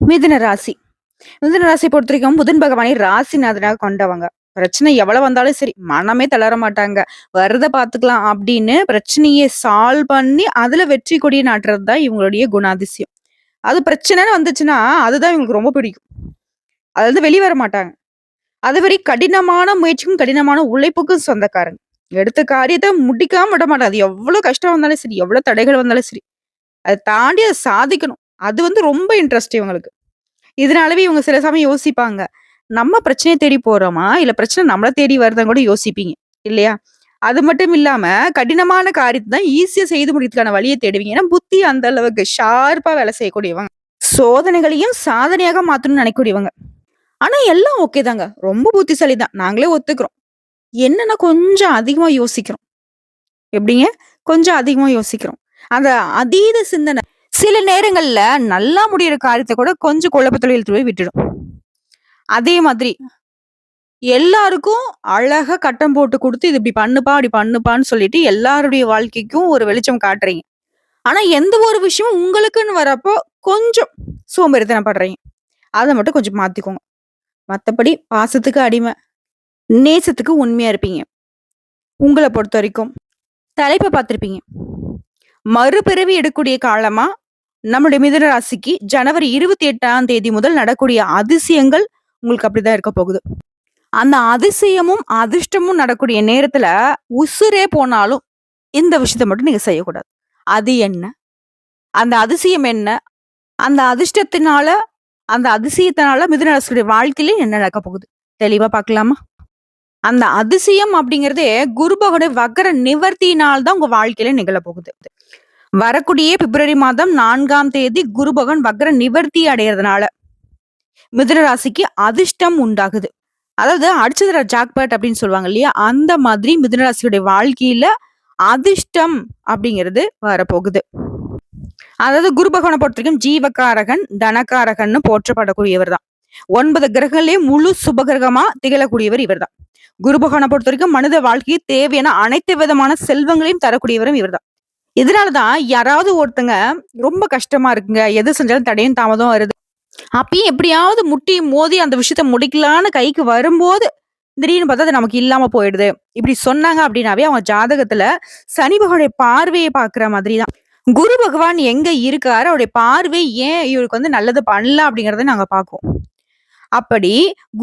மிதுன ராசி. மிதுன ராசிய பொறுத்தவரைக்கும் புதன் பகவானை ராசிநாதனாக கொண்டவங்க. பிரச்சனை எவ்வளவு வந்தாலும் சரி, மனமே தளர மாட்டாங்க. "வரத பார்த்துக்கலாம்" அப்படின்னு பிரச்சனைய சால்வ் பண்ணி, அதுல வெற்றி கொடிய நாட்டுறது தான் இவங்களுடைய குணாதிசயம். அது பிரச்சனைன்னு வந்துச்சுன்னா, அதுதான் இவங்களுக்கு ரொம்ப பிடிக்கும். அதுலருந்து வெளிய வர மாட்டாங்க. அதுவரை கடினமான முயற்சிக்கும், கடினமான உழைப்புக்கும் சொந்தக்காரங்க. எடுத்த காரியத்த முடிக்காம விட மாட்டாங்க. அது எவ்வளோ கஷ்டம் வந்தாலும் சரி, எவ்வளோ தடைகள் வந்தாலும் சரி, அத தாண்டி அத சாதிக்கணும். அது வந்து ரொம்ப இன்ட்ரெஸ்ட் இவங்களுக்கு. இதனாலவே இவங்க சில சமயம் யோசிப்பாங்க. நம்ம பிரச்சனைய தேடி போறோமா? இல்ல பிரச்சனை நம்மள தேடி வருதான்னு கூட யோசிப்பீங்க. இல்லையா? அது மட்டும் இல்லாம கடினமான காரியத்த தான் ஈஸியா செய்து முடிக்கிறதுக்கான வழிய தேடுவீங்க. ஏன்னா புத்தி அந்த அளவுக்கு ஷார்ப்பா வேலை செய்யக்கூடியவங்க. சோதனைகளையும் சாதனையாக மாத்தணும்னு நினைக்கக்கூடியவங்க. ஆனா எல்லாம் ஓகே தாங்க. ரொம்ப புத்திசாலி தான். நாங்களே ஒத்துக்கிறோம். என்னன்னா கொஞ்சம் அதிகமா யோசிக்கிறோம். எப்படிங்க? கொஞ்சம் அதிகமா யோசிக்கிறோம். அந்த அதீத சிந்தனை சில நேரங்கள்ல நல்லா முடியிற காரியத்த கூட கொஞ்சம் குழப்பத்துல இழுத்துட்டு போய் விட்டுடும். அதே மாதிரி எல்லாருக்கும் அழகா கட்டம் போட்டு குடுத்து, "இது இப்படி பண்ணுப்பா, அப்படி பண்ணுப்பான்னு" சொல்லிட்டு எல்லாருடைய வாழ்க்கைக்கும் ஒரு வெளிச்சம் காட்டுறீங்க. ஆனா எந்த ஒரு விஷயமும் உங்களுக்குன்னு வரப்போ கொஞ்சம் சோம்பேறித்தனம் படுறீங்க. அத மட்டும் கொஞ்சம் மாத்திக்கோங்க. மத்தபடி பாசத்துக்கு அடிமை, நேசத்துக்கு உண்மையா இருப்பீங்க. உங்கள பொறுத்தவரைக்கும் தலைப்ப பார்த்திருப்பீங்க. மறுபிறவி எடுக்கக்கூடிய காலமா நம்முடைய மிதுன ராசிக்கு ஜனவரி 28ஆம் தேதி முதல் நடக்கூடிய அதிசயங்கள் உங்களுக்கு அப்படிதான் இருக்க போகுது. அந்த அதிசயமும், அதிர்ஷ்டமும் நடக்கூடிய நேரத்துல உசுரே போனாலும் இந்த விஷயத்த மட்டும் நீங்க செய்யக்கூடாது. அது என்ன? அந்த அதிசயம் என்ன? அந்த அதிர்ஷ்டத்தினால, அந்த அதிசயத்தினால மிதுன ராசியுடைய வாழ்க்கையில என்ன நடக்க போகுது? தெளிவா பார்க்கலாமா? அந்த அதிசயம் அப்படிங்கிறதே குரு பகவானுடைய வக்ர நிவர்த்தியினால் தான் உங்க வாழ்க்கையில நிகழப்போகுது. வரக்கூடிய பிப்ரவரி மாதம் 4ஆம் தேதி குரு பகவான் வக்ர நிவர்த்தி அடையறதுனால மிதுன ராசிக்கு அதிர்ஷ்டம் உண்டாகுது. அதாவது அடிச்சதுல ஜாக்பாட் அப்படின்னு சொல்லுவாங்க இல்லையா? அந்த மாதிரி மிதுன ராசியுடைய வாழ்க்கையில அதிர்ஷ்டம் அப்படிங்கிறது வரப்போகுது. அதாவது குரு பகவானை பொறுத்தவரைக்கும் ஜீவகாரகன், தனகாரகன்னு போற்றப்படக்கூடியவர் தான். 9 கிரகங்களே முழு சுபகிரகமா திகழக்கூடியவர் இவர்தான். குரு பகவானை பொறுத்தவரைக்கும் மனித வாழ்க்கைக்கு தேவையான அனைத்து விதமான செல்வங்களையும் தரக்கூடியவரும் இவர்தான். இதனாலதான் யாராவது ஒருத்தங்க ரொம்ப கஷ்டமா இருக்குங்க, எது செஞ்சாலும் தடையும் தாமதம் வருது. அப்பயும் எப்படியாவது முட்டி மோதி அந்த விஷயத்த முடிக்கலான்னு கைக்கு வரும்போது, திடீர்னு பார்த்தா அது நமக்கு இல்லாம போயிடுது. இப்படி சொன்னாங்க அப்படின்னாவே அவங்க ஜாதகத்துல சனி பகவானுடைய பார்வைய பார்க்கிற மாதிரி தான். குரு பகவான் எங்க இருக்காரு? அவருடைய பார்வை ஏன் இவருக்கு வந்து நல்லது பண்ணல அப்படிங்கிறத நாங்க பார்ப்போம். அப்படி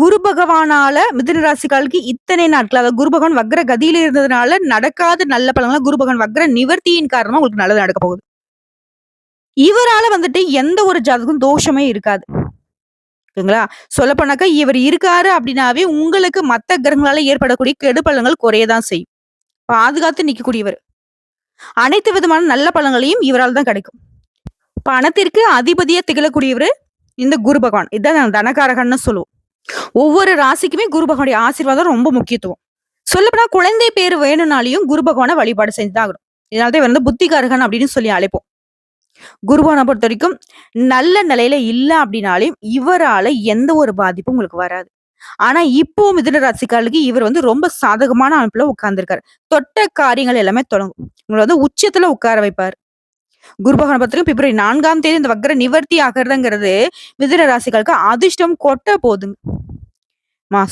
குரு பகவானால மிதுன ராசிக்காரர்களுக்கு இத்தனை நாட்கள் அதாவது குரு பகவான் வக்ர கதியில இருந்ததுனால நடக்காத நல்ல பலன்கள் குரு பகவான் வக்ர நிவர்த்தியின் காரணமா உங்களுக்கு நல்லது நடக்க போகுது. இவரால வந்துட்டு எந்த ஒரு ஜாதகம் தோஷமே இருக்காது. ஓகேங்களா? சொல்லப்போனாக்கா இவர் இருக்காரு அப்படின்னாவே உங்களுக்கு மத்த கிரகங்களால ஏற்படக்கூடிய கெடு பலன்கள் குறையதான் செய்யும். பாதுகாத்து நிக்கக்கூடியவர். அனைத்து விதமான நல்ல பலன்களையும் இவரால் தான் கிடைக்கும். பணத்திற்கு அதிபதியா திகழக்கூடியவரு இந்த குரு பகவான். இதான் தனகாரகன்னு சொல்லுவோம். ஒவ்வொரு ராசிக்குமே குரு பகவானுடைய ஆசீர்வாதம் ரொம்ப முக்கியத்துவம். சொல்லப்போனா குழந்தை பேரு வேணும்னாலையும் குரு பகவான வழிபாடு செஞ்சுதான் ஆகணும். இதனாலதான் இவர் வந்து புத்திகாரகன் அப்படின்னு சொல்லி அழைப்போம். குரு பகவானை பொறுத்த வரைக்கும் நல்ல நிலையில இல்ல அப்படின்னாலும் இவரால எந்த ஒரு பாதிப்பும் உங்களுக்கு வராது. ஆனா இப்போ மிதுன ராசிக்காரர்களுக்கு இவர் வந்து ரொம்ப சாதகமான அமைப்புல உட்கார்ந்திருக்காரு. தொட்ட காரியங்கள் எல்லாமே தொடங்கும். உங்களை வந்து உச்சத்துல உட்கார வைப்பாரு. குரு பகவானை பொறுத்தவரைக்கும் பிப்ரவரி 4ஆம் தேதி இந்த வக்ர நிவர்த்தி ஆகிறதுங்கிறது மிதுன ராசிக்காரருக்கு அதிர்ஷ்டம் கொட்ட போதுங்க.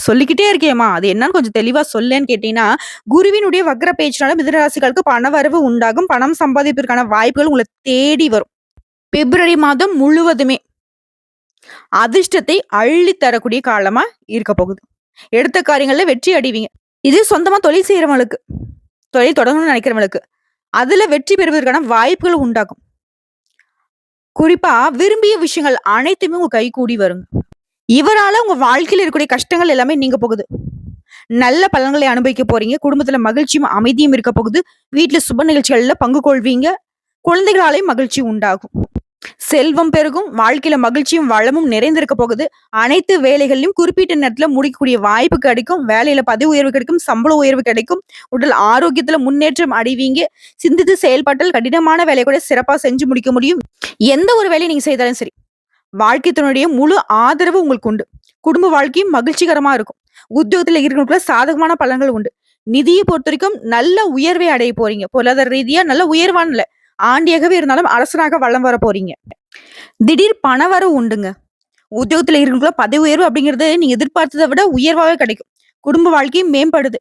சொல்லிக்கிட்டே இருக்கேம்மா அது என்னன்னு கொஞ்சம் தெளிவா சொல்லேன்னு கேட்டீங்கன்னா, குருவினுடைய வக்ர பேச்சினால மிதுன ராசிக்காரருக்கு பணவரவு உண்டாகும். பணம் சம்பாதிப்பதற்கான வாய்ப்புகள் உங்களை தேடி வரும். பிப்ரவரி மாதம் முழுவதுமே அதிர்ஷ்டத்தை அள்ளி தரக்கூடிய காலமா இருக்க போகுது. எடுத்த காரியங்கள்ல வெற்றி அடைவீங்க. இது சொந்தமா தொழில் செய்யறவங்களுக்கு, தொழில் தொடங்கணும்னு நினைக்கிறவங்களுக்கு, அதுல வெற்றி பெறுவதற்கான வாய்ப்புகள் உண்டாகும். குறிப்பா விரும்பிய விஷயங்கள் அனைத்துமே உங்க கைகூடி வருங்க. இவரால உங்க வாழ்க்கையில இருக்கக்கூடிய கஷ்டங்கள் எல்லாமே நீங்க போகுது. நல்ல பலன்களை அனுபவிக்க போறீங்க. குடும்பத்துல மகிழ்ச்சியும் அமைதியும் இருக்க போகுது. வீட்டுல சுப நிகழ்ச்சிகள்ல பங்கு கொள்வீங்க. குழந்தைகளாலையும் மகிழ்ச்சி உண்டாகும். செல்வம் பெருகும். வாழ்க்கையில மகிழ்ச்சியும் வளமும் நிறைந்திருக்க போகுது. அனைத்து வேலைகளிலும் குறிப்பிட்ட நேரத்துல முடிக்கக்கூடிய வாய்ப்பு கிடைக்கும். வேலையில பதவி உயர்வு கிடைக்கும். சம்பள உயர்வு கிடைக்கும். உடல் ஆரோக்கியத்துல முன்னேற்றம் அடைவீங்க. சிந்தித்து செயல்பட்டால் கடினமான வேலையை கூட சிறப்பா செஞ்சு முடிக்க முடியும். எந்த ஒரு வேலையை நீங்க செய்தாலும் சரி, வாழ்க்கை துணையுடைய முழு ஆதரவு உங்களுக்கு உண்டு. குடும்ப வாழ்க்கையும் மகிழ்ச்சிகரமா இருக்கும். உத்தியோகத்துல இருக்கிறவங்களுக்குள்ள சாதகமான பலன்கள் உண்டு. நிதியை பொறுத்த வரைக்கும் நல்ல உயர்வை அடைய போறீங்க. பொருளாதார ரீதியா நல்ல உயர்வான ஆண்டியாகவே இருந்தாலும் அரசனாக வலம் வர போறீங்க. திடீர் பணவரவு உண்டுங்க. உத்தியோகத்துல இருக்கவங்களுக்குள்ள பதவி உயர்வு அப்படிங்கிறது நீங்க எதிர்பார்த்தத விட உயர்வாவே கிடைக்கும். குடும்ப வாழ்க்கையும் மேம்படுது.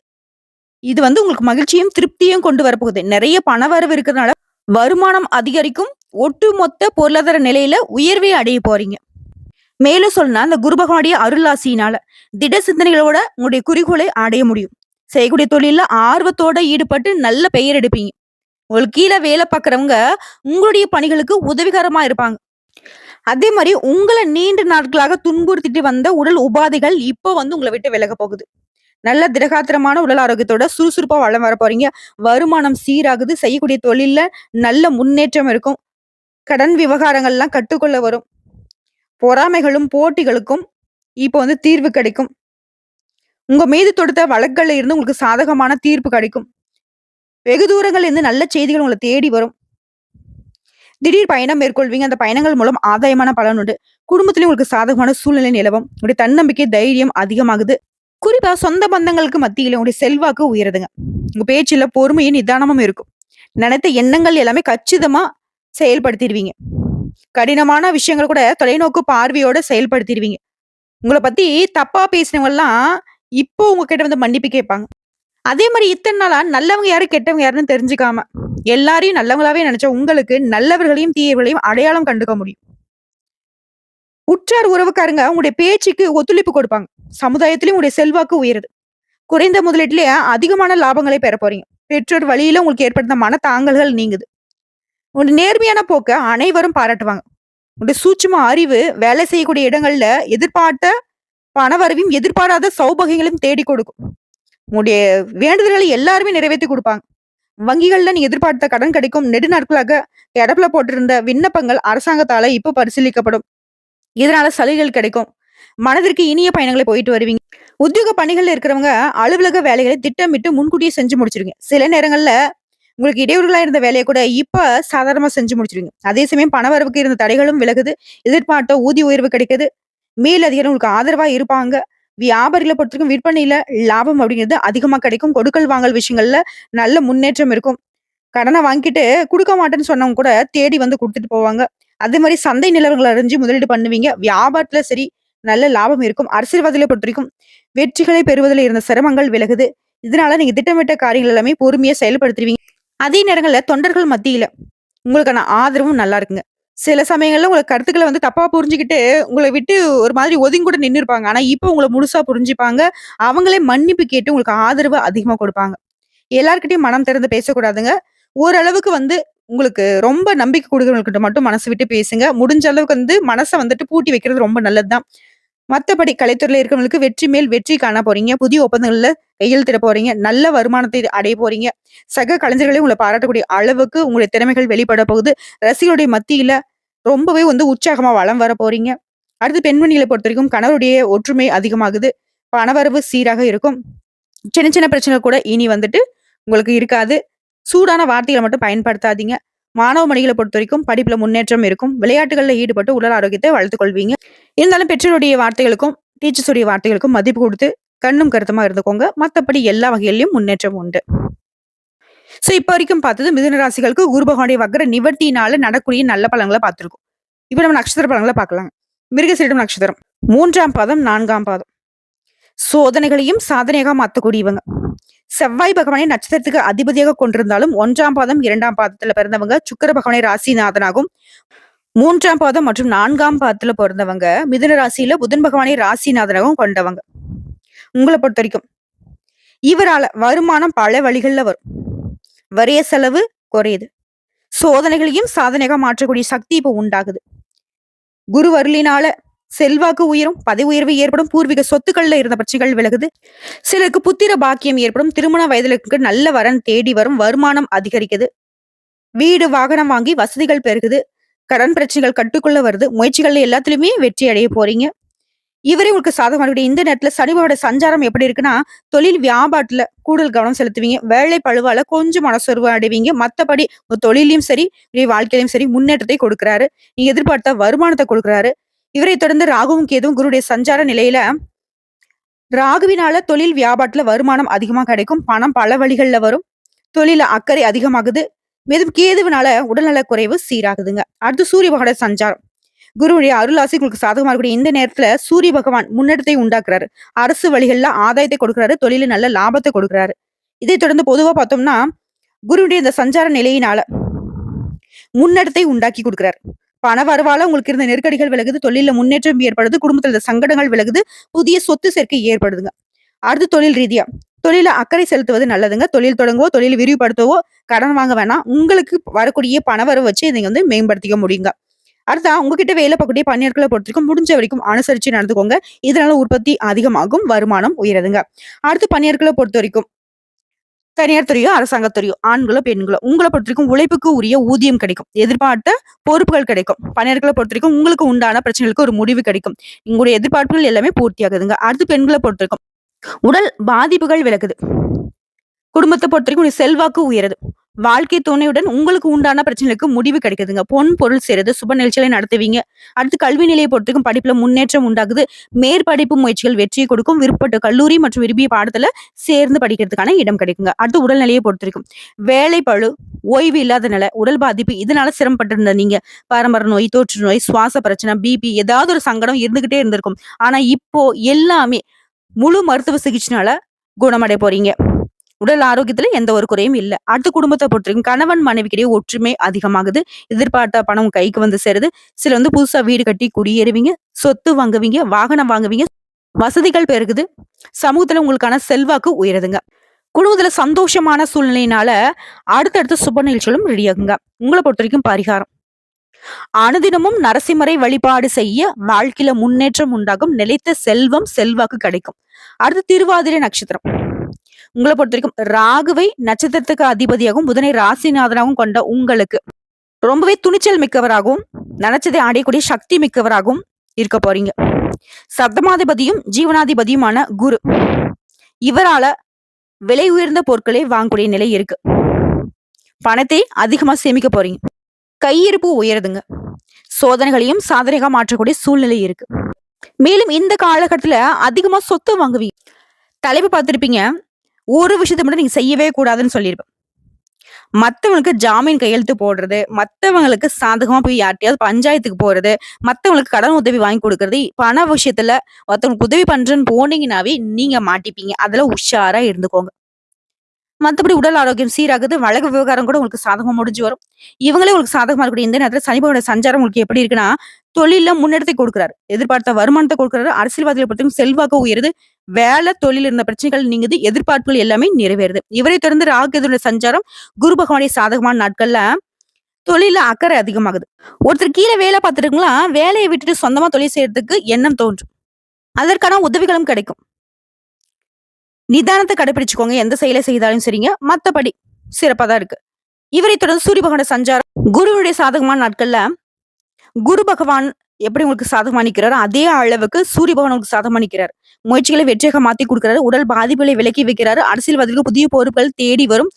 இது உங்களுக்கு மகிழ்ச்சியும், திருப்தியும் கொண்டு வரப்போகுது. நெறைய பணவரவு இருக்கிறதுனால வருமானம் அதிகரிக்கும். ஒட்டுமொத்த பொருளாதார நிலையில உயர்வை அடைய போறீங்க. மேலும் சொல்லணும்னா, அந்த குரு பகவானுடைய அருளாசியினால திட சிந்தனைகளோட உங்களுடைய குறிக்கோளை அடைய முடியும். செய்யக்கூடிய தொழில்ல ஆர்வத்தோட ஈடுபட்டு நல்ல பெயர் எடுப்பீங்க. உங்களுக்கு கீழ வேலை பார்க்குறவங்க உங்களுடைய பணிகளுக்கு உதவிகரமா இருப்பாங்க. அதே மாரி உங்கள நீண்ட நாட்களாக துன்புறுத்திட்டு வந்த உடல் உபாதைகள் இப்போ உங்கள விட்டு விலகப் போகுது. நல்ல திடகாத்திரமான உடல் ஆரோக்கியத்தோட சுறுசுறுப்பா வலம் வரப் போறீங்க. வருமானம் சீராகுது. செய்யக்கூடிய தொழில்ல நல்ல முன்னேற்றம் இருக்கும். கடன் விவகாரங்கள்லாம் கட்டுக்குள்ள வரும். பொறாமைகளும், போட்டிகளுக்கும் இப்போ தீர்வு கிடைக்கும். உங்க மீது தொடுத்த வழக்குகள்ல இருந்து உங்களுக்கு சாதகமான தீர்ப்பு கிடைக்கும். வெகு தூரங்கள்ல இருந்து நல்ல செய்திகள் உங்கள தேடி வரும். திடீர் பயணம் மேற்கொள்வீங்க. அந்த பயணங்கள் மூலம் ஆதாயமான பலன் உண்டு. குடும்பத்திலயும் உங்களுக்கு சாதகமான சூழ்நிலை நிலவும். உங்களுடைய தன்னம்பிக்கை, தைரியம் அதிகமாகுது. குறிப்பா சொந்த பந்தங்களுக்கு மத்தியில உங்களுடைய செல்வாக்கு உயருதுங்க. உங்க பேச்சுல பொறுமையும், நிதானமும் இருக்கும். நினைத்த எண்ணங்கள் எல்லாமே கச்சிதமா செயல்படுத்திருவீங்க. கடினமான விஷயங்கள் கூட தொலைநோக்கு பார்வையோட செயல்படுத்திருவீங்க. உங்கள பத்தி தப்பா பேசினவங்கலாம் இப்போ உங்ககிட்ட மன்னிப்பு கேட்பாங்க. அதே மாரி இத்தன நாளா நல்லவங்க யாரு, கெட்டவங்க யாருன்னு தெரிஞ்சுக்காம, எல்லாரையும் நல்லவங்களாவே நெனச்ச உங்களுக்கு நல்லவர்களையும், தீயவர்களையும் அடையாளம் கண்டுக்க முடியும். உற்றார் உறவுக்காரங்க உங்களுடைய பேச்சுக்கு ஒத்துழைப்பு கொடுப்பாங்க. சமுதாயத்திலயும் உங்களுடைய செல்வாக்கு உயருது. குறைந்த முதலீட்டிலேயே அதிகமான லாபங்களை பெறப் போறீங்க. பெற்றோர் வழியில உங்களுக்கு ஏற்படுத்த மனத்தாங்கல்கள் நீங்குது. உங்களுடைய நேர்மையான போக்க அனைவரும் பாராட்டுவாங்க. உங்களுடைய சூட்சும அறிவு வேலை செய்யக்கூடிய இடங்கள்ல எதிர்பார்த்த பணவரவையும், எதிர்பாராத சௌபாகியங்களையும் தேடிக் கொடுக்கும். உங்களுடைய வேண்டுதல்களை எல்லாருமே நிறைவேத்தி குடுப்பாங்க. வங்கிகள்ல நீங்க எதிர்பார்த்த கடன் கிடைக்கும். நெடுநாட்களாக கிடப்புல போட்டிருந்த விண்ணப்பங்கள் அரசாங்கத்தால இப்ப பரிசீலிக்கப்படும். இதனால சலுகைகள் கிடைக்கும். மனதிற்கு இனிய பயணங்களை போயிட்டு வருவீங்க. உத்தியோக பணிகள்ல இருக்கிறவங்க அலுவலக வேலைகளை திட்டமிட்டு முன்கூட்டியே செஞ்சு முடிச்சிருவீங்க. சில நேரங்கள்ல உங்களுக்கு இடையூறுகளா இருந்த வேலைய கூட இப்ப சாதாரணமா செஞ்சு முடிச்சிருவீங்க. அதே சமயம் பணவரவுக்கு இருந்த தடைகளும் விலகுது. எதிர்பார்த்த ஊதிய உயர்வு கிடைக்குது. மேலதிகாரிகள் உங்களுக்கு ஆதரவா இருப்பாங்க. வியாபாரிகள பொறுத்தவரைக்கும் விற்பனையில லாபம் அப்படிங்கிறது அதிகமா கிடைக்கும். கொடுக்கல் வாங்கல் விஷயங்கள்ல நல்ல முன்னேற்றம் இருக்கும். கடன வாங்கிட்டு குடுக்க மாட்டேன்னு சொன்னவங்க கூட தேடி குடுத்துட்டு போவாங்க. அதே மாரி சந்தை நிலவரங்கள அறிஞ்சு முதலீடு பண்ணுவீங்க. வியாபாரத்துல சரி, நல்ல லாபம் இருக்கும். அரசியல்வாதிகள பொறுத்தவரைக்கும் வெற்றிகளை பெறுவதில இருந்த சிரமங்கள் விலகுது. இதனால நீங்க திட்டமிட்ட காரியங்கள் எல்லாமே பொறுமையா செயல்படுத்துவீங்க. அதே நேரங்கள்ல தொண்டர்கள் மத்தியில உங்களுக்கான ஆதரவும் நல்லா இருக்குங்க. சில சமயங்கள்ல உங்க கருத்துக்கள தப்பா புரிஞ்சுகிட்டு, உங்கள விட்டு ஒரு மாதிரி ஒதுங்கி கூட நின்னு இருப்பாங்க. ஆனா, இப்ப உங்கள முழுசா புரிஞ்சுப்பாங்க. அவங்களே மன்னிப்பு கேட்டு உங்களுக்கு ஆதரவு அதிகமா கொடுப்பாங்க. எல்லார்கிட்டயும் மனம் திறந்து பேசக்கூடாதுங்க. ஓரளவுக்கு உங்களுக்கு ரொம்ப நம்பிக்கை குடுக்கிறவங்ககிட்ட மட்டும் மனசு விட்டு பேசுங்க. முடிஞ்ச அளவுக்கு மனச பூட்டி வைக்கிறது ரொம்ப நல்லது தான். மத்தபடி கலைத்துறையில இருக்கிறவங்களுக்கு வெற்றி மேல் வெற்றி காண போறீங்க. புதிய ஒப்பந்தங்கள்ல கையெழுத்திட போறீங்க. நல்ல வருமானத்தை அடைய போறீங்க. சக கலைஞர்களே உங்கள பாராட்டக்கூடிய அளவுக்கு உங்களுடைய திறமைகள் வெளிப்பட போகுது. ரசிகர்களுடைய மத்தியில ரொம்பவே உற்சாகமா வலம் வர போறீங்க. அடுத்து பெண்மணிகள பொறுத்தவரைக்கும் கணவருடைய ஒற்றுமை அதிகமாகுது. பணவரவு சீராக இருக்கும். சின்ன சின்ன பிரச்சனை கூட இனி உங்களுக்கு இருக்காது. சூடான வார்த்தைகள மட்டும் பயன்படுத்தாதீங்க. மாணவ மணிகள பொறுத்தவரைக்கும் படிப்புல முன்னேற்றம் இருக்கும். விளையாட்டுகள்ல ஈடுபட்டு உடல் ஆரோக்கியத்தை வளர்த்துக் கொள்வீங்க. இருந்தாலும் பெற்றோருடைய வார்த்தைகளுக்கும், டீச்சர்ஸுடைய வார்த்தைகளுக்கும் மதிப்பு குடுத்து கண்ணும் கருத்துமா இருந்துக்கோங்க. மத்தபடி எல்லா வகையிலயும் முன்னேற்றம் உண்டு. இப்ப வரைக்கும் பார்த்தது மிதுன ராசிகளுக்கு குரு பகவானுடைய வக்ர நிவர்த்தியினால நடக்கூடிய நல்ல பலன்கள பார்த்திருக்கோம். இப்ப நம்ம நட்சத்திர பலன்கள பார்க்கலாம். மிருகசீரிடம் நட்சத்திரம் 3ஆம் பாதம், 4ஆம் பாதம். சோதனைகளையும் சாதனையாக மாத்தக்கூடியவங்க. செவ்வாய் பகவானை நட்சத்திரத்துக்கு அதிபதியாக கொண்டிருந்தாலும் 1ஆம் பாதம், 2ஆம் பாதத்துல பிறந்தவங்க சுக்கிர பகவானை ராசிநாதனாகும். 3ஆம் பாதம் மற்றும் 4ஆம் பாதத்துல பிறந்தவங்க மிதுன ராசியில புதன் பகவானை ராசிநாதனாகவும் கொண்டவங்க. உங்களை பொறுத்த வரைக்கும் இவரால வருமானம் பல வழிகள்ல வரும். வரிய செலவு குறையுது. சோதனைகளையும் சாதனையாக மாற்றக்கூடிய சக்தி இப்ப உண்டாகுது. குரு அருளினால செல்வாக்கு உயரும். பதவி உயர்வு ஏற்படும். பூர்வீக சொத்துக்கள்ல இருந்த பிரச்சனைகள் விலகுது. சிலருக்கு புத்திர பாக்கியம் ஏற்படும். திருமண வயதிலுக்கு நல்ல வரன் தேடி வரும். வருமானம் அதிகரிக்குது. வீடு வாகனம் வாங்கி வசதிகள் பெருகுது. கடன் பிரச்சனைகள் கட்டுக்குள்ள வருது. முயற்சிகள்ல எல்லாத்துலயுமே வெற்றி அடைய போறீங்க. இவரே உங்களுக்கு சாதகமான இந்த நேரத்துல சனிவோட சஞ்சாரம் எப்படி இருக்குன்னா, தொழில் வியாபாரத்துல கூடுதல் கவனம் செலுத்துவீங்க. வேலை பழுவால கொஞ்சம் மனசோர்வு அடைவீங்க. மத்தபடி உங்க தொழிலையும் சரி, வாழ்க்கையிலும் சரி முன்னேற்றத்தை கொடுக்கிறாரு. நீங்க எதிர்பார்த்த வருமானத்தை கொடுக்கிறாரு. இவரை தொடர்ந்து ராகுவும் கேதுவும் குருடைய சஞ்சார நிலையில ராகுவினால தொழில் வியாபாரத்துல வருமானம் அதிகமா கிடைக்கும். பணம் பல வழிகள்ல வரும். தொழில அக்கறை அதிகமாகுது. மேலும் கேதுவினால உடல்நல குறைவு சீராகுதுங்க. அடுத்து சூரிய பகவானோட சஞ்சாரம் குருவுடைய அருளாசி உங்களுக்கு சாதகமா இருக்கக்கூடிய இந்த நேரத்துல சூரிய பகவான் முன்னேற்றத்தை உண்டாக்குறாரு. அரசு வழிகள்ல ஆதாயத்தை கொடுக்குறாரு. தொழில்ல நல்ல லாபத்தை கொடுக்குறாரு. இதைத் தொடர்ந்து பொதுவா பார்த்தோம்னா, குருவுடைய இந்த சஞ்சார நிலையினால முன்னேற்றத்தை உண்டாக்கி குடுக்குறாரு. பண வரவால உங்களுக்கு இருந்த நெருக்கடிகள் விலகுது. தொழில்ல முன்னேற்றம் ஏற்படுது. குடும்பத்துல இருந்த சங்கடங்கள் விலகுது. புதிய சொத்து சேர்க்கை ஏற்படுதுங்க. அடுத்து தொழில் ரீதியா. தொழில்ல அக்கறை செலுத்துவது நல்லதுங்க. தொழில் தொடங்கவோ, தொழில் விரிவுபடுத்தவோ கடன் வாங்க வேணாம். உங்களுக்கு வரக்கூடிய பணவரவு வச்சு நீங்க மேம்படுத்திக்க முடியுங்க. அடுத்தா உங்ககிட்ட வேலை பார்க்கக்கூடிய பணியாட்கள பொறுத்தவரைக்கும் முடிஞ்ச வரைக்கும் அனுசரிச்சு நடந்துக்கோங்க. இதனால உற்பத்தி அதிகமாகும். வருமானம் உயருதுங்க. அடுத்து பணியாட்கள பொறுத்தவரைக்கும் தனியார் துறையோ, அரசாங்கத் துறையோ, ஆண்களோ, பெண்களோ உங்கள பொறுத்தவரைக்கும் உழைப்புக்கு உரிய ஊதியம் கிடைக்கும். எதிர்பார்த்த பொறுப்புகள் கிடைக்கும். பணியாட்கள பொறுத்தவரைக்கும் உங்களுக்கு உண்டான பிரச்சனைகளுக்கு ஒரு முடிவு கிடைக்கும். உங்களுடைய எதிர்பார்ப்புகள் எல்லாமே பூர்த்தியாகுதுங்க. அடுத்து பெண்கள பொறுத்தவரைக்கும் உடல் பாதிப்புகள் விலகுது. குடும்பத்த பொறுத்தவரைக்கும் உங்க செல்வாக்கு உயருது. வாழ்க்கை துணையுடன் உங்களுக்கு உண்டான பிரச்சனைகளுக்கு முடிவு கிடைக்குதுங்க. பொன், பொருள் சேருது. சுப நிகழ்ச்சிகளை நடத்துவீங்க. அடுத்து கல்வி நிலையை பொறுத்தவரைக்கும் படிப்புல முன்னேற்றம் உண்டாகுது. மேற்படிப்பு முயற்சிகள் வெற்றியை கொடுக்கும். விருப்பப்பட்ட கல்லூரி மற்றும் விரும்பிய பாடத்துல சேர்ந்து படிக்கிறதுக்கான இடம் கிடைக்குங்க. அடுத்து உடல்நிலையை பொறுத்தவரைக்கும் வேலை பளு, ஓய்வு இல்லாத நிலை, உடல் பாதிப்பு இதனால சிரமப்பட்டிருந்த நீங்க பரம்பரை நோய், தோற்று நோய், சுவாச பிரச்சனை, பிபி ஏதாவது ஒரு சங்கடம் இருந்துகிட்டே இருந்திருக்கும். ஆனா இப்போ எல்லாமே முழு மருத்துவ சிகிச்சைனால குணமடைய போறீங்க. உடல் ஆரோக்கியத்துல எந்த ஒரு குறையும் இல்ல. அடுத்த குடும்பத்தை பொறுத்தவரைக்கும் கணவன் மனைவிக்கிடையே ஒற்றுமை அதிகமாகுது. எதிர்பார்த்த பணம் கைக்கு வந்து சேருது. சில புதுசா வீடு கட்டி குடியேறுவீங்க. சொத்து வாங்குவீங்க. வாகனம் வாங்குவீங்க. வசதிகள் பெருகுது. சமூகத்துல உங்களுக்கான செல்வாக்கு உயருதுங்க. குடும்பத்துல சந்தோஷமான சூழ்நிலையினால அடுத்தடுத்த சுப நிகழ்ச்சிகளும் ரெடியாகுங்க. உங்களை பொறுத்த வரைக்கும் பரிகாரம் அனுதினமும் நரசிம்மரை வழிபாடு செய்ய வாழ்க்கையில முன்னேற்றம் உண்டாகும். நிலைத்த செல்வம் செல்வாக்கு கிடைக்கும். அடுத்து திருவாதிரை நட்சத்திரம் உங்களை பொறுத்த வரைக்கும் ராகுவை நட்சத்திரத்துக்கு அதிபதியாகவும் புதனை ராசிநாதனாகவும் கொண்ட உங்களுக்கு ரொம்பவே துணிச்சல் மிக்கவராகவும் நினைச்சதை அடையக்கூடிய சக்தி மிக்கவராகவும் இருக்க போறீங்க. சப்தமாதிபதியும் ஜீவனாதிபதியுமான குரு இவரால விலை உயர்ந்த பொருட்களை வாங்கக்கூடிய நிலை இருக்கு. பணத்தை அதிகமா சேமிக்க போறீங்க. கையிருப்பு உயருதுங்க. சோதனைகளையும் சாதனைగా மாற்றக்கூடிய சூழ்நிலை இருக்கு. மேலும் இந்த காலகட்டத்துல அதிகமா சொத்து வாங்குவீங்க. தலைப்பு பார்த்திருப்பீங்க. ஒரு விஷயத்தை மட்டும் நீங்க செய்யவே கூடாதுன்னு சொல்லியிருப்பேன். மத்தவங்களுக்கு ஜாமீன் கையெழுத்து போடுறது, மத்தவங்களுக்கு சாதகமா போய் யார்கிட்டயாவது பஞ்சாயத்துக்கு போறது, மத்தவங்களுக்கு கடன் உதவி வாங்கி கொடுக்கறது, பண விஷயத்துல மத்தவங்களுக்கு உதவி பண்றேன்னு போனீங்கன்னாவே நீங்க மாட்டிப்பீங்க. அதுல உஷாரா இருந்துக்கோங்க. மத்தபடி உடல் ஆரோக்கியம் சீராகுது. வழக்கு விவகாரம் கூட உங்களுக்கு சாதகமா முடிஞ்சு வரும். இவங்களே உங்களுக்கு சாதகமா இருக்கக்கூடிய இந்த நேரத்துல சனிபகவானோட சஞ்சாரம் உங்களுக்கு எப்படி இருக்குன்னா, தொழில்ல முன்னேற்றத்தை கொடுக்குறாரு. எதிர்பார்த்த வருமானத்தை கொடுக்குறாரு. அரசியல்வாதிகளை பொறுத்தவரைக்கும் செல்வாக்கு உயருது. வேலை, தொழில் இருந்த பிரச்சனைகள் நீங்குது. எதிர்பார்ப்புகள் எல்லாமே நிறைவேறுது. இவரை தொடர்ந்து ராகுடைய சஞ்சாரம் குரு பகவானுடைய சாதகமான நாட்கள்ல தொழில அக்கறை அதிகமாகுது. ஒருத்தர் கீழே வேலை பார்த்துருங்களா, வேலையை விட்டுட்டு சொந்தமா தொழில் செய்யறதுக்கு எண்ணம் தோன்றும். அதற்கான உதவிகளும் கிடைக்கும். நிதானத்தை கடைபிடிச்சுக்கோங்க. எந்த செயலை செய்தாலும் சரிங்க. மத்தபடி சிறப்பா தான் இருக்கு. இவரை தொடர்ந்து சூரிய பகவானோட சஞ்சாரம் குருவுடைய சாதகமான நாட்கள்ல குரு பகவான் எப்படி உங்களுக்கு சாதகமா நிக்கிறாரோ அதே அளவுக்கு சூரிய பகவான் உங்களுக்கு சாதகமா நிக்கிறார். முயற்சிகளை வெற்றியாக மாத்தி கொடுக்கிறாரு. உடல் பாதிப்புகளை விலக்கி வைக்கிறாரு. அரசியல்வாதிகளுக்கு புதிய பொறுப்புகள் தேடி வரும்.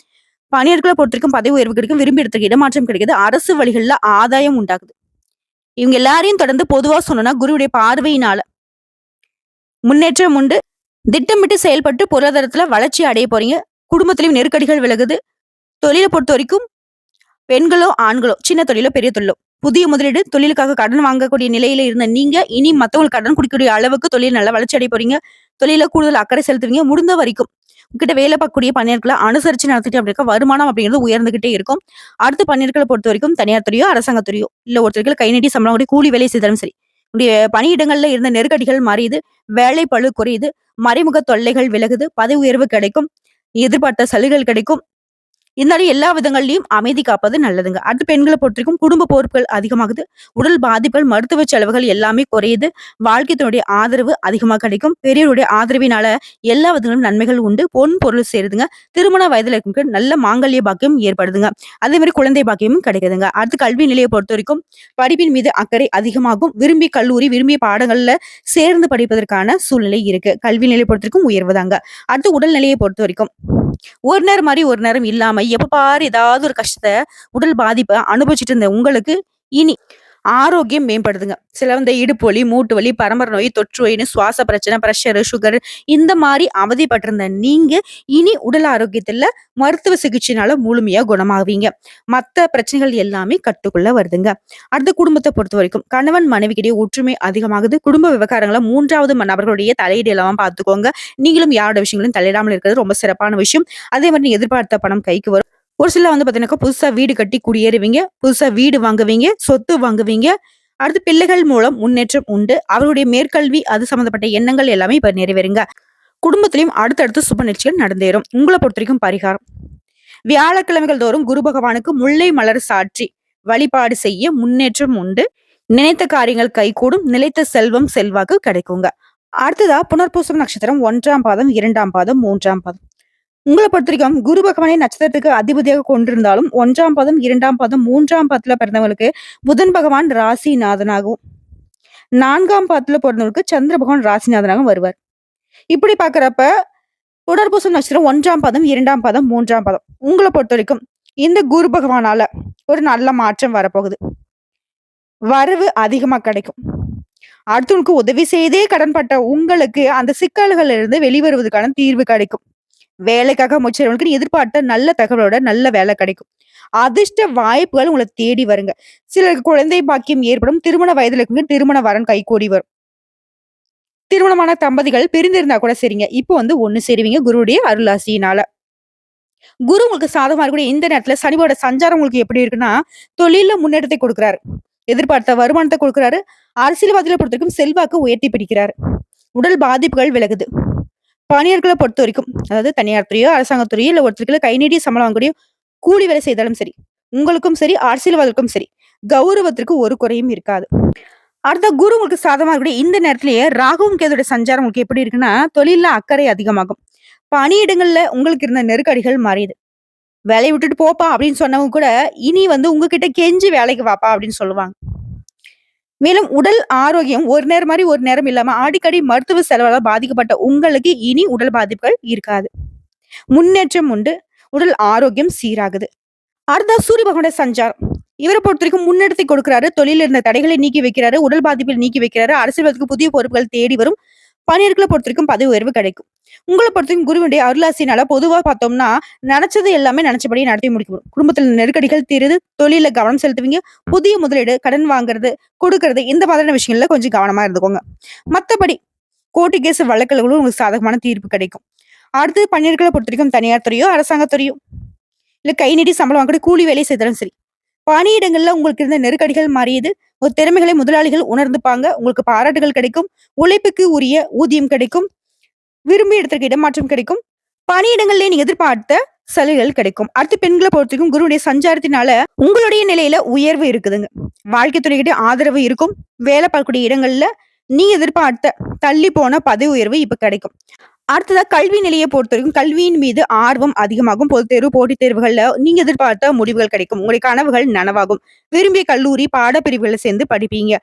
பணியாட்களை பொறுத்திருக்கும் பதவி உயர்வு கிடைக்கும். விரும்பி இடத்துக்கு இடமாற்றம் கிடைக்குது. அரசு வழிகள்ல ஆதாயம் உண்டாகுது. இவங்க எல்லாரையும் தொடர்ந்து பொதுவா சொன்னோம்னா குருவுடைய பார்வையினால முன்னேற்றம் உண்டு. திட்டமிட்டு செயல்பட்டு பொருளாதாரத்துல வளர்ச்சி அடைய போறீங்க. குடும்பத்திலையும் நெருக்கடிகள் விலகுது. தொழிலை பொறுத்த வரைக்கும் பெண்களோ ஆண்களோ சின்ன தொழிலோ பெரிய தொழிலோ புதிய முதலீடு தொழிலுக்காக கடன் வாங்கக்கூடிய நிலையில இருந்த நீங்க இனி மத்தவங்களுக்கு கடன் குடிக்கக்கூடிய அளவுக்கு தொழில் நல்லா வளர்ச்சி அடைய போறீங்க. தொழில கூடுதல் அக்கறை செலுத்துவீங்க. முடிந்த வரைக்கும் உங்ககிட்ட வேலை பார்க்கக்கூடிய பணியாட்களை அனுசரிச்சு நடத்திட்டு அப்படி இருக்க வருமானம் அப்படிங்கிறது உயர்ந்துகிட்டே இருக்கும். அடுத்து பணியாட்களை பொறுத்த வரைக்கும் தனியார் துறையோ அரசாங்கத்துறையோ இல்ல ஒருத்தருக்கு கை நீட்டி சம்பளம் கூடி கூலி வேலை செய்தாலும் சரி உடைய பணியிடங்கள்ல இருந்த நெருக்கடிகள் மறையுது. வேலை பளு குறையுது. மறைமுக தொல்லைகள் விலகுது. பதவி உயர்வு கிடைக்கும். எதிர்பார்த்த சலுகைகள் கிடைக்கும். இருந்தாலும் எல்லா விதங்கள்லயும் அமைதி காப்பது நல்லதுங்க. அடுத்து பெண்களை பொறுத்திருக்கும் குடும்ப பொறுப்புகள் அதிகமாகுது. உடல் பாதிப்புகள், மருத்துவ செலவுகள் எல்லாமே குறையுது. வாழ்க்கையினுடைய ஆதரவு அதிகமா கிடைக்கும். பெரியவருடைய ஆதரவினால எல்லா விதங்களும் நன்மைகள் உண்டு. பொன் பொருள் சேருதுங்க. திருமண வயதுல இருக்க நல்ல மாங்கல்ய பாக்கியம் ஏற்படுதுங்க. அதே மாதிரி குழந்தை பாக்கியமும் கிடைக்குதுங்க. அடுத்து கல்வி நிலையை பொறுத்த வரைக்கும் படிப்பின் மீது அக்கறை அதிகமாகும். விரும்பிய கல்லூரி, விரும்பிய பாடங்கள்ல சேர்ந்து படிப்பதற்கான சூழ்நிலை இருக்கு. கல்வி நிலையை பொறுத்த வரைக்கும் உயர்வுதாங்க. அடுத்து உடல் நிலையை பொறுத்த வரைக்கும் ஒரு நேரம் மாதிரி ஒரு நேரம் இல்லாம எப்ப பாரு ஏதாவது ஒரு கஷ்டத்தை உடல் பாதிப்பை அனுபவிச்சுட்டு இருந்த உங்களுக்கு இனி ஆரோக்கியம் மேம்படுதுங்க. சில இந்த இடுப்பு வலி, மூட்டு வலி, பரம்பரை நோய், தொற்று நோயின்னு சுவாச பிரச்சனை, பிரஷர், சுகர் இந்த மாரி அவதிப்பட்டிருந்த நீங்க, இனி உடல் ஆரோக்கியத்துல மருத்துவ சிகிச்சையினால முழுமையா குணமாவீங்க. மத்த பிரச்சனைகள் எல்லாமே கட்டுக்குள்ள வருதுங்க. அடுத்து குடும்பத்த பொறுத்தவரைக்கும், கணவன் மனைவிக்கிடையே ஒற்றுமை அதிகமாகுது. குடும்ப விவகாரங்கள 3வது நபர்களுடைய தலையீடு இல்லாம பார்த்துக்கோங்க. நீங்களும் யாரோட விஷயங்களையும் தலையிடாமல் இருக்கிறது ரொம்ப சிறப்பான விஷயம். அதே மாரி நீங்க எதிர்பார்த்த பணம் கைக்கு வரும். ஒரு சிலர் வந்து பார்த்தீங்கன்னாக்கா, புதுசா வீடு கட்டி குடியேறுவீங்க. புதுசா வீடு வாங்குவீங்க. சொத்து வாங்குவீங்க. அடுத்து பிள்ளைகள் மூலம் முன்னேற்றம் உண்டு. அவருடைய மேற்கல்வி அது சம்மந்தப்பட்ட எண்ணங்கள் எல்லாமே இப்ப நிறைவேறுங்க. குடும்பத்திலயும் அடுத்தடுத்து சுப நிகழ்ச்சிகள் நடந்தேறும். உங்கள பொறுத்தவரைக்கும் பரிகாரம். வியாழக்கிழமைகள் தோறும் குரு பகவானுக்கு முல்லை மலர் சாற்றி வழிபாடு செய்ய முன்னேற்றம் உண்டு. நினைத்த காரியங்கள் கைகூடும். நிலைத்த செல்வம் செல்வாக்கு கிடைக்குங்க. அடுத்ததா புனர்பூசம் நட்சத்திரம் 1ஆம் பாதம், 2ஆம் பாதம், 3ஆம் பாதம். உங்கள பொறுத்தவரைக்கும் குரு பகவானை நட்சத்திரத்துக்கு அதிபதியாக கொண்டிருந்தாலும் 1ஆம் பாதம், 2ஆம் பாதம், 3ஆம் பாதத்துல பிறந்தவங்களுக்கு புதன் பகவான் ராசிநாதனாகவும், 4ஆம் பாதத்துல பிறந்தவங்களுக்கு சந்திர பகவான் ராசிநாதனாகவும் வருவார். இப்படி பார்க்கிறப்ப புனர்பூசம் நட்சத்திரம் 1ஆம் பாதம், 2ஆம் பாதம், 3ஆம் பாதம் உங்கள பொறுத்தவரைக்கும் இந்த குரு பகவானால ஒரு நல்ல மாற்றம் வரப்போகுது. வரவு அதிகமா கிடைக்கும். அடுத்தவனுக்கு உதவி செய்தே கடன்பட்ட உங்களுக்கு அந்த சிக்கல்கள்ல இருந்து வெளிவருவதற்கான தீர்வு கிடைக்கும். வேலைக்காக முயற்சிக்கிறவங்களுக்கு எதிர்பார்த்த நல்ல தகவலோட நல்ல வேலை கிடைக்கும். அதிர்ஷ்ட வாய்ப்புகள் உங்களை தேடி வருங்க. சிலருக்கு குழந்தை பாக்கியம் ஏற்படும். திருமண வயதுல இருக்கவங்க திருமண வரன் கைகூடி வரும். திருமணமான தம்பதிகள் பிரிந்திருந்தா கூட சரிங்க. இப்போ வந்து ஒண்ணு சேருவீங்க குருவுடைய அருளாசியினால. குரு உங்களுக்கு சாதகமா இருக்கக்கூடிய இந்த நேரத்துல சனியோட சஞ்சாரம் உங்களுக்கு எப்படி இருக்குன்னா, தொழில்ல முன்னேற்றத்தை கொடுக்கிறாரு. எதிர்பார்த்த வருமானத்தை கொடுக்கிறாரு. அரசியல்வாதிகளை பொறுத்தவரைக்கும் செல்வாக்கு உயர்த்தி பிடிக்கிறாரு. உடல் பாதிப்புகள் விலகுது. பணியாட்களை பொறுத்தவரைக்கும், அதாவது தனியார் துறையோ, அரசாங்கத் துறையோ, இல்ல ஒருத்தருக்கு கை நீட்டி சம்பளம் வாங்கக்கூடிய கூலி வேலை செய்தாலும் சரி, உங்களுக்கும் சரி, அரசியல்வாதிகளுக்கும் சரி, கௌரவத்திற்கு ஒரு குறையும் இருக்காது. அடுத்த குரு உங்களுக்கு சாதகமா இருக்கக்கூடிய இந்த நேரத்திலேயே ராகுவும் கேதுடைய சஞ்சாரம் உங்களுக்கு எப்படி இருக்குன்னா, தொழில்ல அக்கறை அதிகமாகும். பணியிடங்கள்ல உங்களுக்கு இருந்த நெருக்கடிகள் மாறியது. வேலைய விட்டுட்டு போப்பா அப்படின்னு சொன்னவங்க கூட, இனி வந்து உங்ககிட்ட கெஞ்சி வேலைக்கு வாப்பா அப்படின்னு சொல்லுவாங்க. மேலும் உடல் ஆரோக்கியம் ஒரு நேரம் மாரி ஒரு நேரம் இல்லாம அடிக்கடி மருத்துவ செலவால பாதிக்கப்பட்ட உங்களுக்கு இனி உடல் பாதிப்புகள் இருக்காது. முன்னேற்றம் உண்டு. உடல் ஆரோக்கியம் சீராகுது. அடுத்த சூரிய பகவானுடைய சஞ்சாரம். இவர பொறுத்தவரைக்கும் முன்னெடுத்து கொடுக்கிறாரு. தொழில்ல இருந்த தடைகளை நீக்கி வைக்கிறாரு. உடல் பாதிப்பில் நீக்கி வைக்கிறாரு. அரசியல்வாதத்துக்கு புதிய பொறுப்புகள் தேடி வரும். பணியாட்களை பொறுத்தவரைக்கும் பதவி உயர்வு கிடைக்கும். உங்கள பொறுத்தவரைக்கும் குருவினுடைய அருளாசினால பொதுவா பார்த்தோம்னா, நெனச்சது எல்லாமே நெனச்சபடி நடத்தி முடிக்க முடியும். குடும்பத்துல நெருக்கடிகள் தீருது. தொழில்ல கவனம் செலுத்துவீங்க. புதிய முதலீடு, கடன் வாங்குறது, கொடுக்கறது இந்த மாதிரியான விஷயங்கள்ல கொஞ்சம் கவனமா இருந்துக்கோங்க. மத்தபடி கோர்ட்டு கேஸ் வழக்குகளும் உங்களுக்கு சாதகமான தீர்ப்பு கிடைக்கும். அடுத்தது பணியாட்களை பொறுத்தவரைக்கும் தனியார் துறையோ, அரசாங்கத் துறையோ, இல்ல கை நீட்டி சம்பளம் வாங்கக்கூடிய கூலி வேலை செய்தாலும் சரி. பணியிடங்கள்ல உங்களுக்கு இருந்த நெருக்கடிகள் மாறியது. உங்க திறமைகளை முதலாளிகள் உணர்ந்துப்பாங்க. உங்களுக்கு பாராட்டுகள் கிடைக்கும். உழைப்புக்கு உரிய ஊதியம் கிடைக்கும். விரும்பிய இடத்திற்கு இடமாற்றம் கிடைக்கும். பணியிடங்கள்லயே நீங்க எதிர்பார்த்த சலுகைகள் கிடைக்கும். அடுத்து பெண்களை பொறுத்தவரைக்கும் குருவுடைய சஞ்சாரத்தினால உங்களுடைய நிலையில உயர்வு இருக்குதுங்க. வாழ்க்கை துணைகிட்ட ஆதரவு இருக்கும். வேலை பார்க்கக்கூடிய இடங்கள்ல நீங்க எதிர்பார்த்த தள்ளி போன பதவி உயர்வு இப்ப கிடைக்கும். அடுத்ததா கல்வி நிலையை பொறுத்தவரைக்கும் கல்வியின் மீது ஆர்வம் அதிகமாகும். பொதுத் தேர்வு, போட்டித் தேர்வுகள்ல நீங்க எதிர்பார்த்த முடிவுகள் கிடைக்கும். உங்களுடைய கனவுகள் நனவாகும். விரும்பிய கல்லூரி பாடப்பிரிவுகளை சேர்ந்து படிப்பீங்க.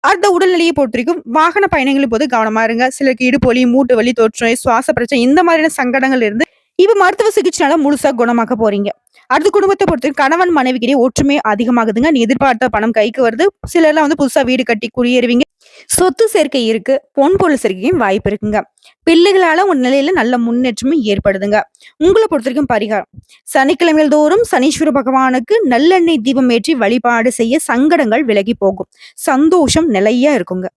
அடுத்த உடல்நிலையை பொறுத்தவரைக்கும் வாகன பயணங்களின் போது கவனமா இருங்க. சிலருக்கு இடுப்பு வலி, மூட்டு வலி, தொற்றுநோய், சுவாச பிரச்சனை இந்த மாதிரியான சங்கடங்கள் இருந்து இப்ப மருத்துவ சிகிச்சைனால முழுசா குணமாக்க போறீங்க. அடுத்து குடும்பத்தை பொறுத்தவரைக்கும் கணவன் மனைவிக்கிடையே ஒற்றுமை அதிகமாகுதுங்க. நீ எதிர்பார்த்த பணம் கைக்கு வருது. சிலர்லாம் வந்து புதுசா வீடு கட்டி குடியேறுவீங்க. சொத்து சேர்க்கை இருக்கு. பொன் பொருள் சேர்க்கையும் வாய்ப்பு இருக்குங்க. பிள்ளைகளால உங்க நிலையில நல்ல முன்னேற்றமும் ஏற்படுதுங்க. உங்கள பொறுத்தவரைக்கும் பரிகாரம். சனிக்கிழமைகள் தோறும் சனீஸ்வர பகவானுக்கு நல்லெண்ணெய் தீபம் ஏற்றி வழிபாடு செய்ய சங்கடங்கள் விலகி போகும். சந்தோஷம் நிலையா இருக்குங்க.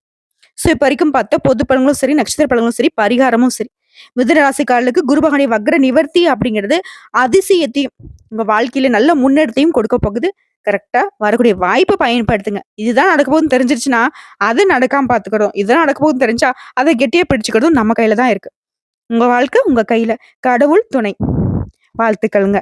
சோ இப்ப வரைக்கும் பார்த்தா பொது பலன்களும் சரி, நட்சத்திர பலன்களும் சரி, பரிகாரமும் சரி. மிதுன ராசிக்காரர்களுக்கு குரு பகவானுடைய வக்ர நிவர்த்தி அப்படிங்கிறது அதிசயத்தையும் உங்க வாழ்க்கையில நல்ல முன்னேற்றத்தையும் கொடுக்க போகுது. கரெக்டா வரக்கூடிய வாய்ப்பை பயன்படுத்துங்க. இதுதான் நடக்க போகுதுன்னு தெரிஞ்சிருச்சுன்னா, அது நடக்காம பாத்துக்கிறோம். இதுதான் நடக்க போகுதுன்னு தெரிஞ்சா, அதை கெட்டியா பிடிச்சுக்கிறதும் நம்ம கையில தான் இருக்கு. உங்க வாழ்க்கை உங்க கையில. கடவுள் துணை. வாழ்த்துக்கள்ங்க.